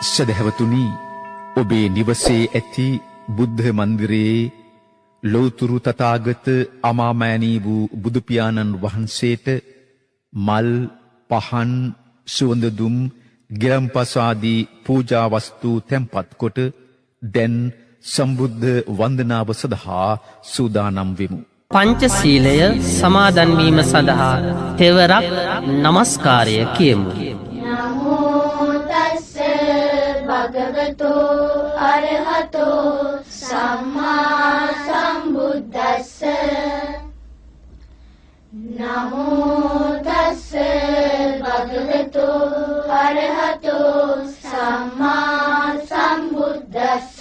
සදහැවතුනි, ඔබේ නිවසේ ඇති බුද්ධ මන්දිරයේ ලෝතුරු තථාගත අමාමෑණී වූ බුදු පියාණන් වහන්සේට මල්, පහන්, සුවඳ දුම්, ගිලන්පස ආදී පූජා වස්තු තැන්පත් කොට දැන් සම්බුද්ධ වන්දනාව සඳහා සූදානම් වෙමු. පංචශීලය සමාදන් වීම සඳහා තෙවරක් නමස්කාරය කියමු. නමෝ තස්ස භගවතෝ අරහතෝ සම්මා සම්බුද්දස්ස. නමෝ තස්ස භගවතෝ අරහතෝ සම්මා සම්බුද්දස්ස.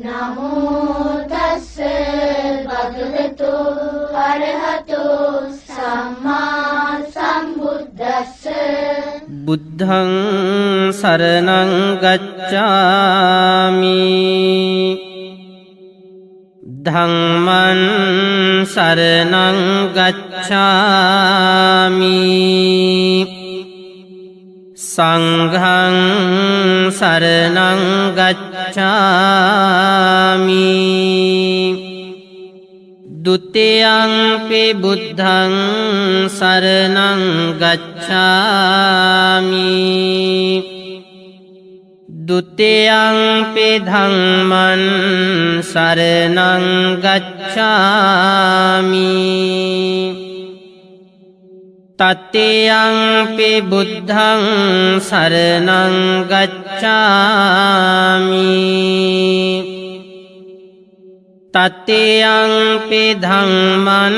නමෝ තස්ස භගවතෝ අරහතෝ සම්මා සම්බුද්දස්ස. බුද්ධං සරණං ගච්ඡාමි. ධම්මං සරණං ගච්ඡාමි. සංඝං සරණං ගච්ඡාමි. ဒုတိယံ පි බුද්ධං සරණං ගච්ඡාමි. ဒုတိယံ පි ධම්මං සරණං ගච්ඡාමි. තතියංපි බුද්ධං සරණං ගච්ඡාමි. තතියංපි ධම්මං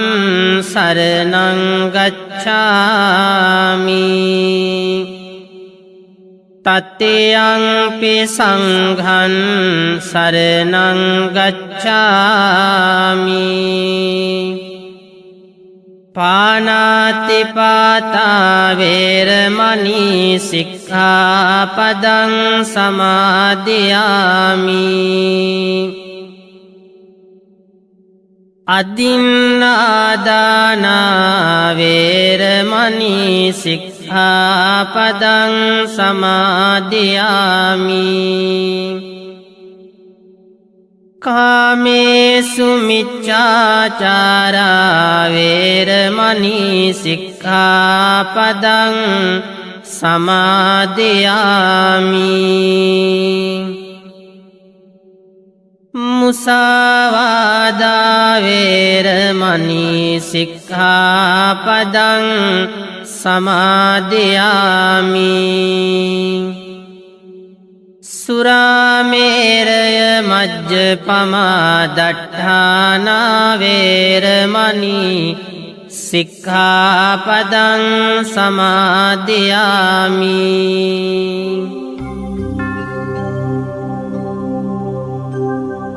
සරණං ගච්ඡාමි. තතියංපි සංඝං සරණං ගච්ඡාමි. පාණාතිපාතා වේරමණී සික්ඛාපදං සමාදියාමි. අදින්නාදාන වේරමණී සික්ඛාපදං සමාදියාමි. කාමේසු මිච්ඡාචාරා වේරමණී සික්ඛාපදං සමාදියාමි. මුසාවාදා වේරමණී සික්ඛාපදං සමාදියාමි. සුරාමේරය මජ්ජපමා දට්ඨානා වේරමණී සික්ඛාපදං සමාදියාමි.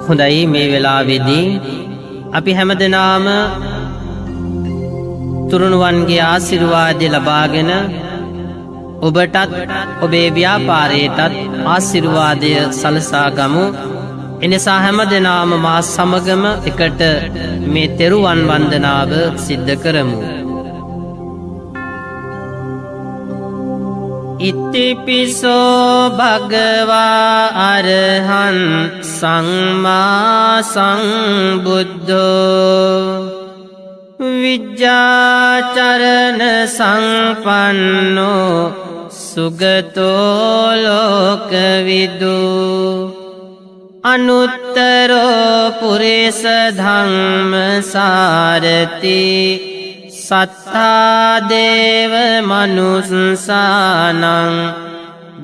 හොඳයි, මේ වෙලාවේදී අපි හැමදෙනාම තුරුණුවන්ගේ ආශිර්වාදය ලබාගෙන ඔබටත් ඔබේ ව්‍යාපාරයටත් ආශිර්වාදය සලසා ගමු. එනිසා හැමදෙනාම මා සමගම එකට මේ තෙරුවන් වන්දනාව සිද්ධ කරමු. ඉතිපිසෝ භගවා අරහං සම්මා සම්බුද්ධෝ විජ්ජාචරණ සංපන්නෝ සුගතෝ ලෝකවිදු. අනුත්තරෝ පුරිස ධම්ම සාරති සත්තා දේව මනුස්සානං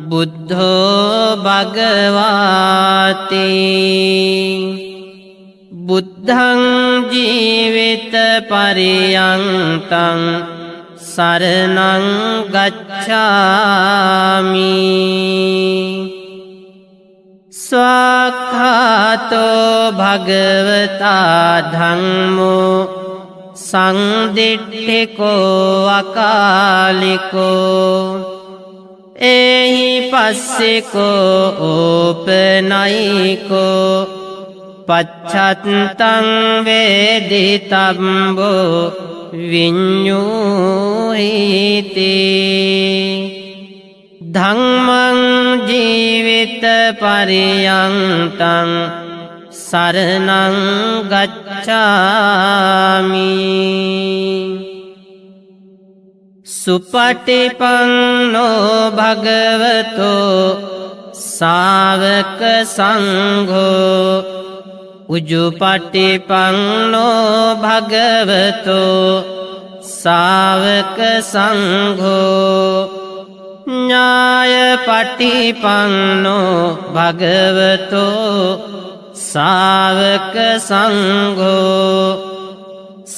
බුද්ධෝ භගවාති. බුද්ධං ජීවිත පරියන්තං සරණං ගච්ඡාමි. ස්වාක්ඛාතෝ භගවතා ධම්මෝ සංදිට්ඨිකෝ අකාලිකෝ එහි පස්සිකෝ ඕපනයිකෝ පච්ඡත්තං වේදිතම්බෝ විඤ්ඤූහිති. ධම්මං ජීවිත පරියන්තං සරණං ගච්ඡාමි සුපටිපන්නෝ භගවතෝ සාවක සංඝෝ උජුපටිපන්නෝ භගවතෝ සාවක සංඝෝ ඥායපටිපන්නෝ භගවතෝ සාවක සංඝෝ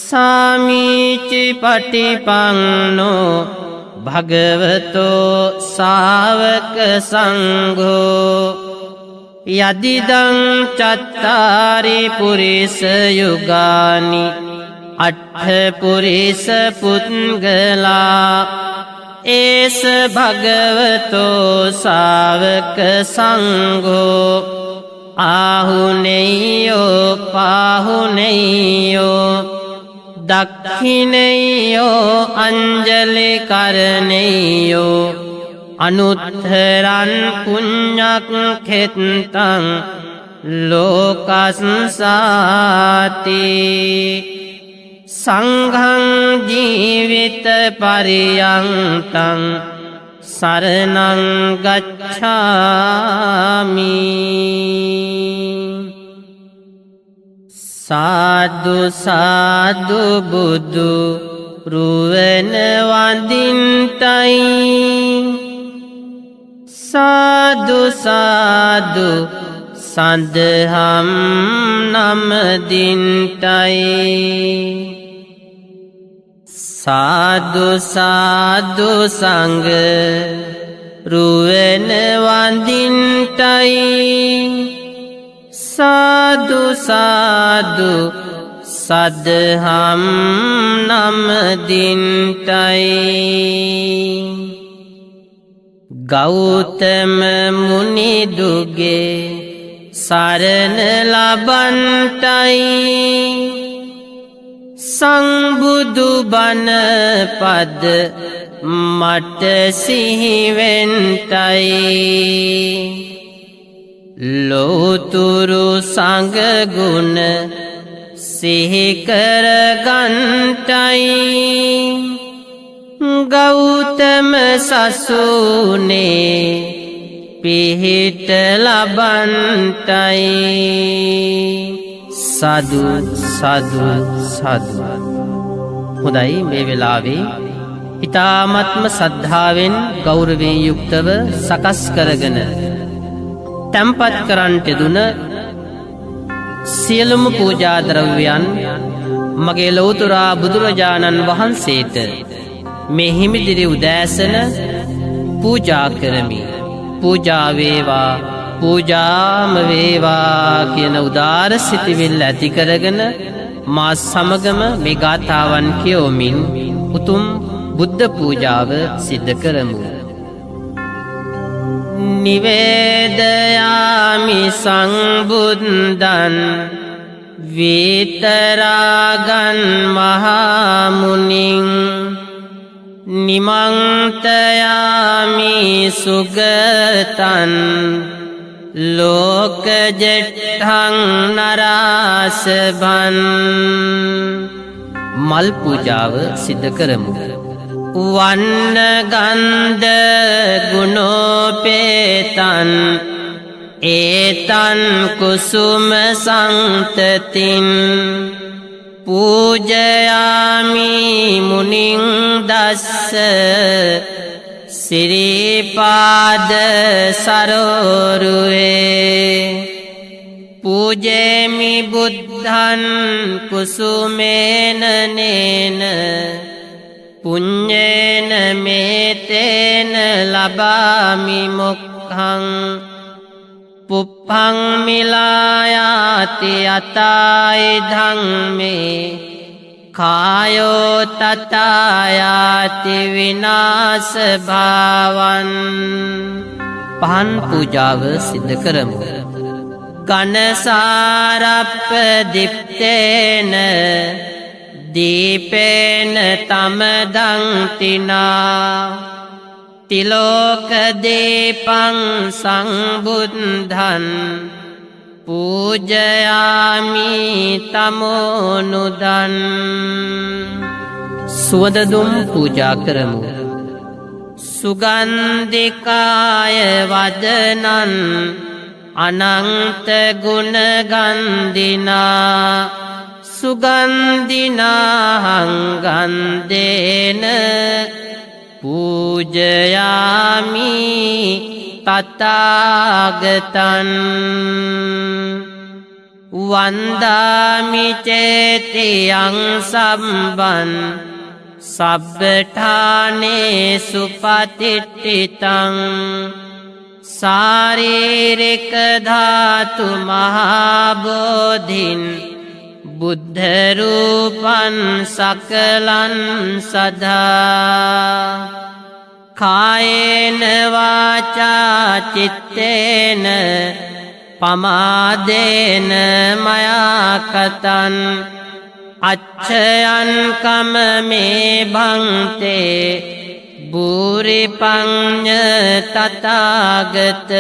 සාමීචි පටිපන්නෝ භගවතෝ සාවක සංඝෝ යදිදං චත්තාරි පුරිස යුගානි අට්ඨ පුරිස පුද්ගලා ඒස භගවතෝ සාවක සංඝෝ ආහුනේයෝ පාහුනේයෝ දක්ඛිනේයෝ අංජලි කරණේයෝ අනුත්තරං පුඤ්ඤක් ඛෙත්තං ලෝකස්සාති සංඝං ජීවිත පරියන්තං සරණං ගච්ඡාමි සාදු සාදු බුදු රුවන වඳින්තයි සාදු සාදු සඳහම් නමදින්තයි සාදු සාදු සංඝ රුවන වඳින්තයි සාදු සාදු සදහම් නමදින්තයි ගෞතම මුනිදුගේ සරණ ලබන්තයි සංබුදු බණ පද මට සිහිවෙන්තයි ලෝතුරු සංඝ ගුණ සිහිකර ගන්තයි ගෞතම සසුනේ පිහිට ලබන්තයි සදු සදු සදු හොඳයි මේ වෙලාවේ ඊ타ත්ම සද්ධාවෙන් ගෞරවයෙන් යුක්තව සකස් කරගෙන තැන්පත් කරන්ට දුන සියලුම පූජා ද්‍රව්‍යයන් මගේ ලෞතුරා බුදුරජාණන් වහන්සේට මේ හිමිදිරි උදෑසන පූජා කරමි පූජා වේවා පූජාම වේවා කියන උදාර සිතිවිල්ල ඇති කරගෙන මා සමගම මේ ගාථාවන් කියවමින් උතුම් බුද්ධ පූජාව සිද්ධ කරමු නිවේදයාමි සංබුද්ධං විතරාගං මහමුනිං නිමන්තයාමි සුගතං ලෝකජෙට්ඨං නරාසභං මල් පූජාව සිද්ධ කරමු වන්න ගන්ධ ගුණෝපේතං ඒතං කුසුම සංතතින් පූජයාමි මුනිං දස්ස සිරිපාද සරෝරුවේ පූජේමි බුද්ධං කුසුමේන නේන පුඤ්ඤේන මේතේන ලබාමි මොක්ඛං පුප්පං මිලායාති අතායි ධම්මේ කායෝ තතායාති විනාශ භාවං පහන් පූජාව සිද්ධ කරමු ගණසාරප්ප දිප්තේන දීපේන තමදං තිනා තිලෝකදීපං සංබුද්ධන් පූජයාමි තමෝනුදන්. සුවදදුම් පූජා කරමු. සුගන්ධිකාය වදනන් අනන්ත ගුණගන්ධිනා සුගන්ධිනාහං ගන්ධේන පූජයාමි තථාගතං. වන්දාමි චේතියං සම්බන් සබ්බඨානේසු පතිට්ඨිතං. සාරීරික ධාතු මහාබෝධින් බුද්ධ රූපං සකලං සදා. කායේන වාචා චිත්තේන පමාදේන මයා කතං. අච්ඡයං කම මේ භන්තේ බුරි පඤ්ඤ තථාගත.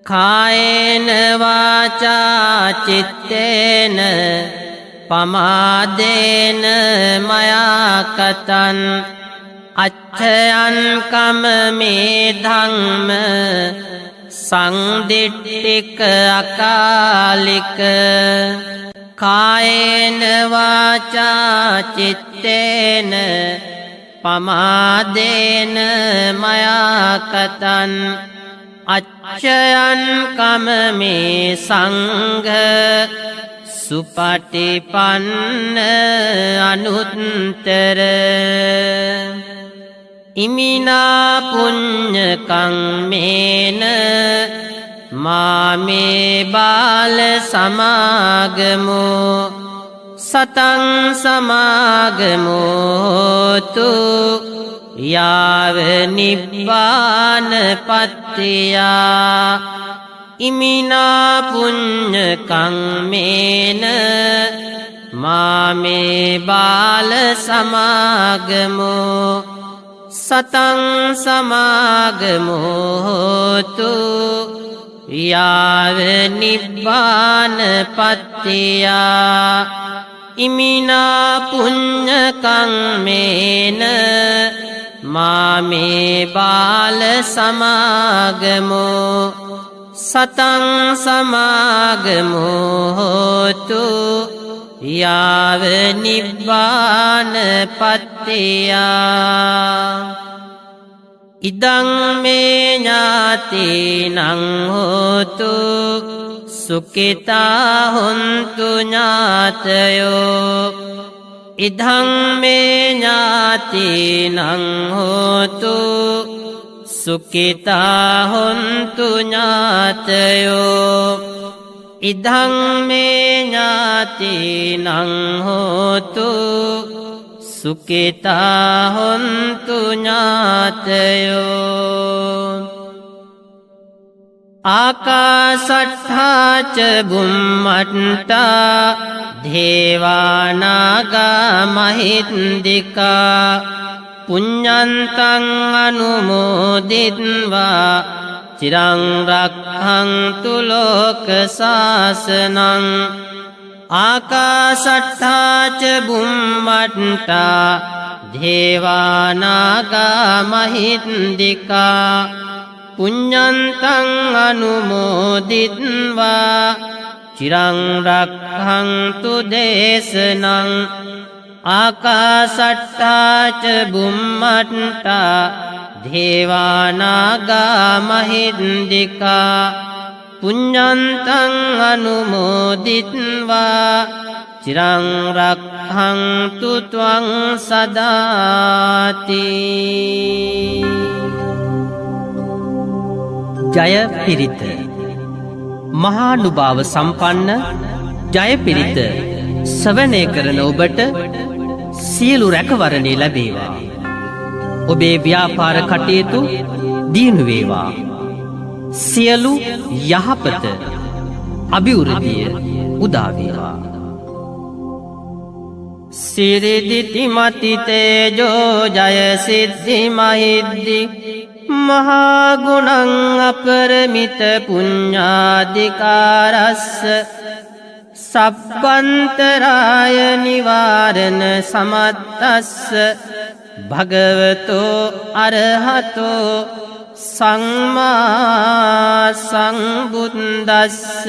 කායේන වාචා චිත්තේන පමාදේන මයා කතං. අච්ඡයං කම මේ ධම්ම සංදිට්ඨික අකාලික. කායේන වාචා චිත්තේන පමාදේන මයා කතං. අච්ඡයං කම මේ සංඝ සුපටිපන්න අනුත්තර. ඉමිනා පුඤ්ඤ කම්මේන මාමේ බාල සමාගමෝ සතං සමාගමෝතු යාව නිබ්බාන පත්තියා. ඉමිනා පුඤ්ඤ කම්මේන මාමේ බාල සමාගමෝ සතං සමාගමෝතු යාව නිබ්බාන පත්තියා. ඉමිනා පුඤ්ඤ කම්මේන මාමේ බාල සමාගමෝ සතං සමාගමෝතු යාව නිබ්බාන පත්තියා. ඉදං මේ ඥාතිනං හෝතු සුඛිතා හොන්තු ඥාතයෝ. ඉදං මේ ඥාතිනං හෝතු සුඛිතා හොන්තු ඥාතයෝ. ඉදං මේ ඥාතිනං හෝතු සුඛිතා හොන්තු ඥාතයෝ. ආකාශට්ඨා ච බුම්මට්ඨා දේවානාගා මහින්దికා පුඤ්ඤන්තං අනුමෝදිත්වා චිරං රක්ඛන්තු ලෝක සාසනං. ආකාශට්ඨා ච බුම්මට්ඨා දේවානාගා මහින්దికා පුඤ්ඤන්තං අනුමෝදිත්වා චිරං රක්ඛන්තු දේශනං. ආකාශට්ඨා ච බුම්මට්ඨා දේවානාගා මහින්దికා පුඤ්ඤන්තං අනුමෝදිත්වා චිරං රක්ඛන්තු ත්වං සදාති. ජය පිරිත. මහානුභාව සම්පන්න ජය පිරිත ශ්‍රවණය කරන ඔබට සියලු රැකවරණේ ලැබේවා. ඔබේ ව්‍යාපාර කටයුතු දියුණු වේවා. සියලු යහපත අභිවෘද්ධිය උදා වේවා. සිරිදිති මතිතේජෝ ජය සිද්ධි මහිද්දි මහාගුණං අපරමිත පුඤ්ඤාධිකාරස්ස සබ්බන්තරාය නිවාරණ සමත්තස්ස භගවතෝ අරහතෝ සම්මා සම්බුද්දස්ස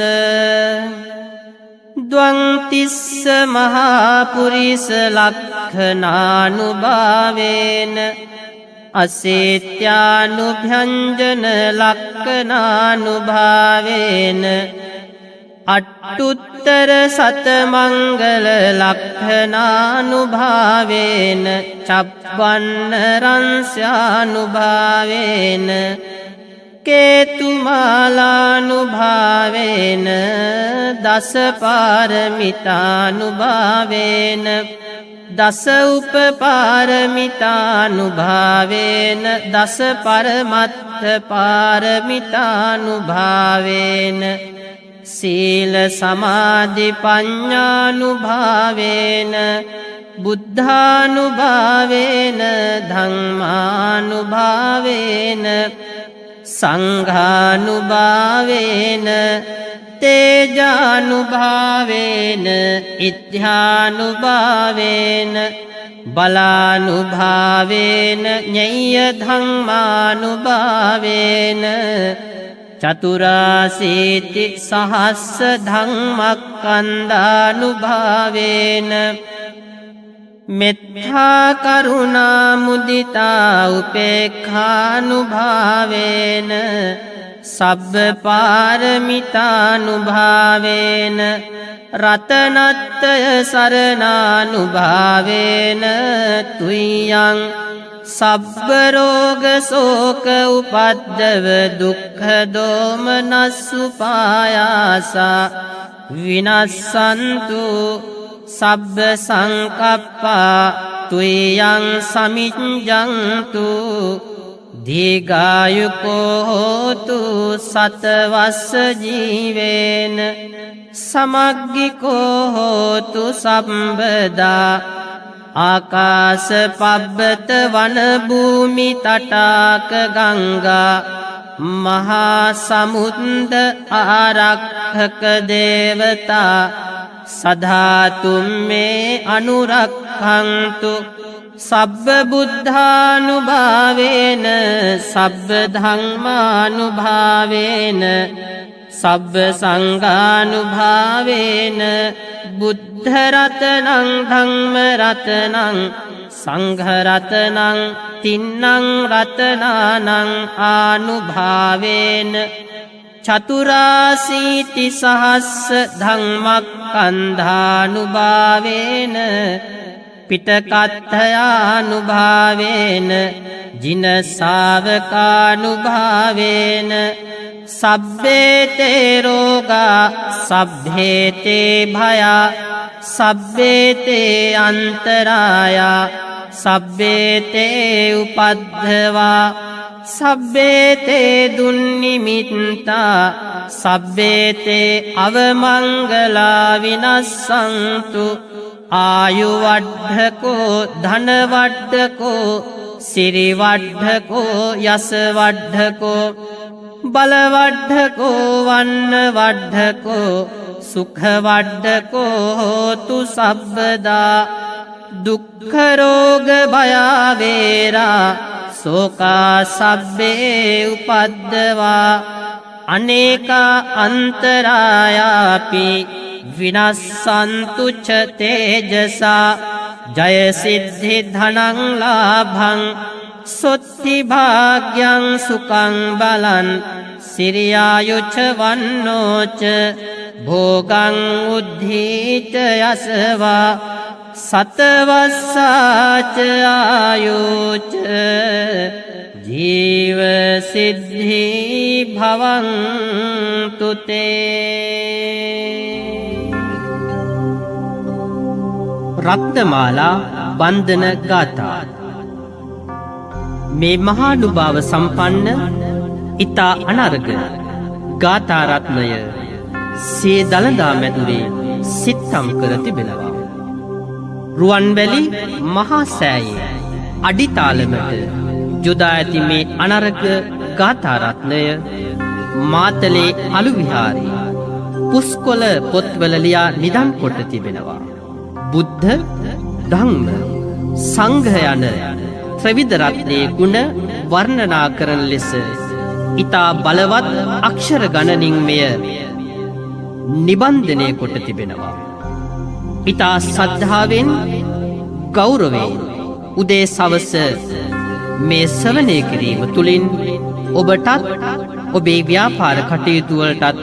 ද්වංතිස්ස මහාපුරිස ලක්ඛනානුභාවේන අසේත්‍යානුභ්‍යංජන ලක්ඛනානුභාවේන අට්ඨුත්තර සතමංගල ලක්ඛනානුභාවේන චප්පන්න රංස්‍යානුභාවේන කේතුමාලානුභාවේන දස පාරමිතානුභාවේන දස උපපාරමිතානුභාවේන දස පරමත්ත පාරමිතානුභාවේන සීල සමාධි පඤ්ඤානුභාවේන බුද්ධානුභාවේන ධම්මානුභාවේන සංඝානුභාවේන තේජානුභාවේන ඉත්‍යානුභාවේන බලානුභාවේන ඤය්‍ය ධම්මානුභාවේන චතුරාසීති සහස්ස ධම්මක්ඛන්ධානුභාවේන මෙත්තා කරුණා මුදිතා උපේක්ඛානුභාවේන සබ්බ පාරමිතානුභාවේන රතනත්‍රය සරණානුභාවේන තුයං සබ්බ රෝග ශෝක උපද්දව දුක්ඛ දෝමනස්සුපායාසා විනස්සන්තු සබ්බ සංකප්පා තුයං සමිඤ්ඤන්තු දීඝායුකෝ හෝතු සතවස්ස ජීවේන සමග්ගිකෝ හෝතු සම්බදා ආකාශ පබ්බත වන භූමි තටාක ගංගා මහා සමුද්ද ආරක්ඛක දේවතා සධාතුම් මේ අනුරක්ඛන්තු සබ්බ බුද්ධානුභාවේන සබ්බ ධම්මානුභාවේන සබ්බ සංඝානුභාවේන බුද්ධ රතනං ධම්ම රතනං සංඝ රතනං තින්නං රතනානං ආනුභාවේන චතුරාසීති සහස්ස ධම්මක්ඛන්ධානුභාවේන පිටකත්ථයානුභාවේන ජින ශාවකානුභාවේන සබ්බේතේ රෝගා සබ්බේතේ භයා සබ්බේතේ අන්තරායා සබ්බේතේ උපද්ධවා සබ්බේතේ දුන්නිමිත්තා සබ්බේතේ අවමංගලා විනස්සන්තු ආයුවඩ්ඩකෝ ධනවඩ්ඩකෝ සිරිවඩ්ඩකෝ යසවඩ්ඩකෝ බලවඩ්ඩකෝ වන්නවඩ්ඩකෝ සුඛවඩ්ඩකෝ හෝතු සබ්බදා දුක්ඛ රෝග භයාවේරා සෝකා සබ්බේ උපද්දවා අනේකා අන්තරායාපි විනස්සන්තු ච තේජසා ජය සිද්ධි ධනං ලාභං සොත්ති භාග්‍යං සුඛං බලං සිරියායුච වන්නෝච භෝගං උද්ධීච යසවා සතවස්සාච ආයුච ජීව සිද්ධි භවන්තු තේ. රත්නමාලා බන්ධන ගාථා. මේ මහානුභාව සම්පන්න ඉතා අනර්ග ගාථා රත්නය සිය දළදා මැදුරේ සිත්තම් කර තිබෙනවා. රුවන්වැලි මහා සෑයේ අඩිතාලමට යොදා ඇති මේ අනරක ගාථාරත්නය මාතලේ අලු විහාරයේ පුස්කොළ පොත්වල ලියා නිදන් කොට තිබෙනවා. බුද්ධ, ධම්ම, සංඝ යන ත්‍රිවිධ රත්නයේ ගුණ වර්ණනා කරන ලෙස ඊතා බලවත් අක්ෂර ගණනින් මෙය නිබන්ධනය කොට තිබෙනවා. ඊතා සද්ධාවෙන් ගෞරවයෙන් උදේ සවස මේ ශ්‍රවණය කිරීම තුළින් ඔබටත් ඔබේ ව්‍යාපාර කටයුතු වලටත්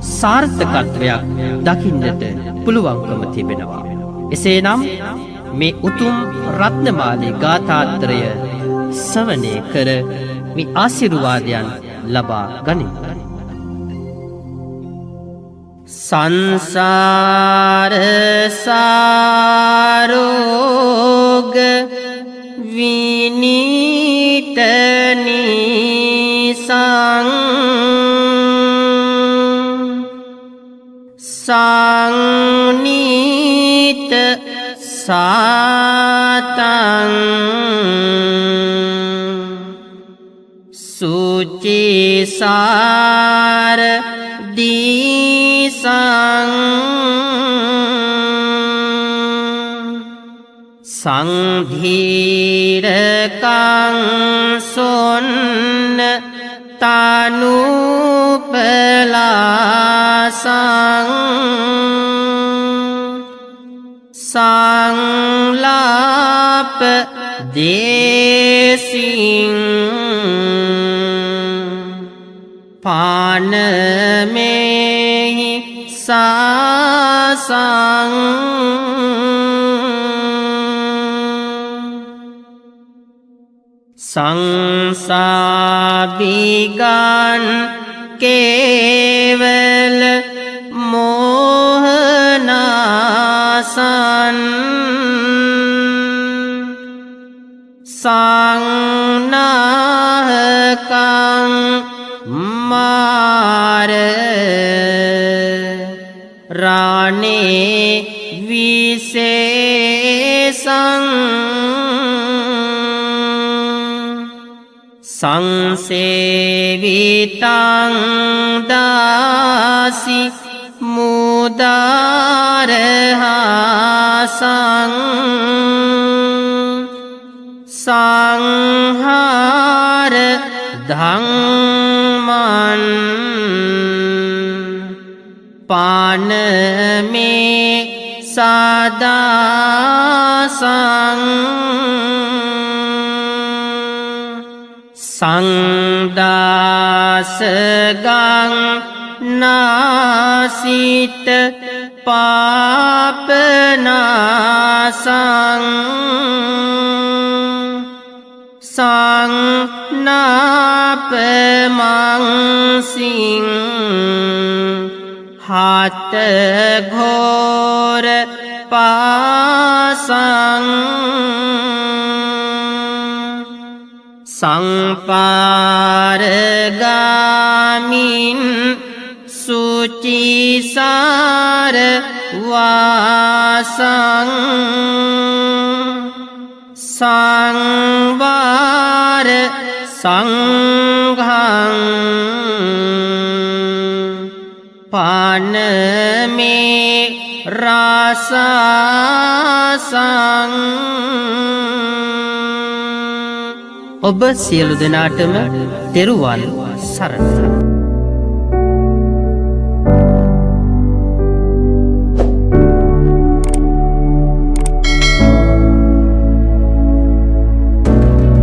සාර්ථකත්වයක් දකින්නට පුළුවන්කම තිබෙනවා. එසේනම් මේ උතුම් රත්නමාලී ගාථාත්‍රය ශ්‍රවණය කර මේ ආශිර්වාදයන් ලබා ගනිමු. සංසාර සාරෝග විනීතනිසං සංනීත සාතං සුචිසාර දිසං සංධීරකං සොන්න තනුපලාසං සංලාප දේසින් පානමෙහි සාසං සංසාබිගන් කේවල මෝහනාසන් සංනාහකං මාර රානේ විශේෂං සංසේවිතං දාසි මුදාරහාසං සංහාර ධම්මං පානමේ සදාසං සංදාසගං නාසිත පාපනාසං සංනාපමංසිං හත ඝෝර පාසං සංපාරගාමින් සුචිසාර වාසං සංවාර සංඝං පානමේ රාසං. ඔබ සියලු දෙනාටම තෙරුවන් සරණයි.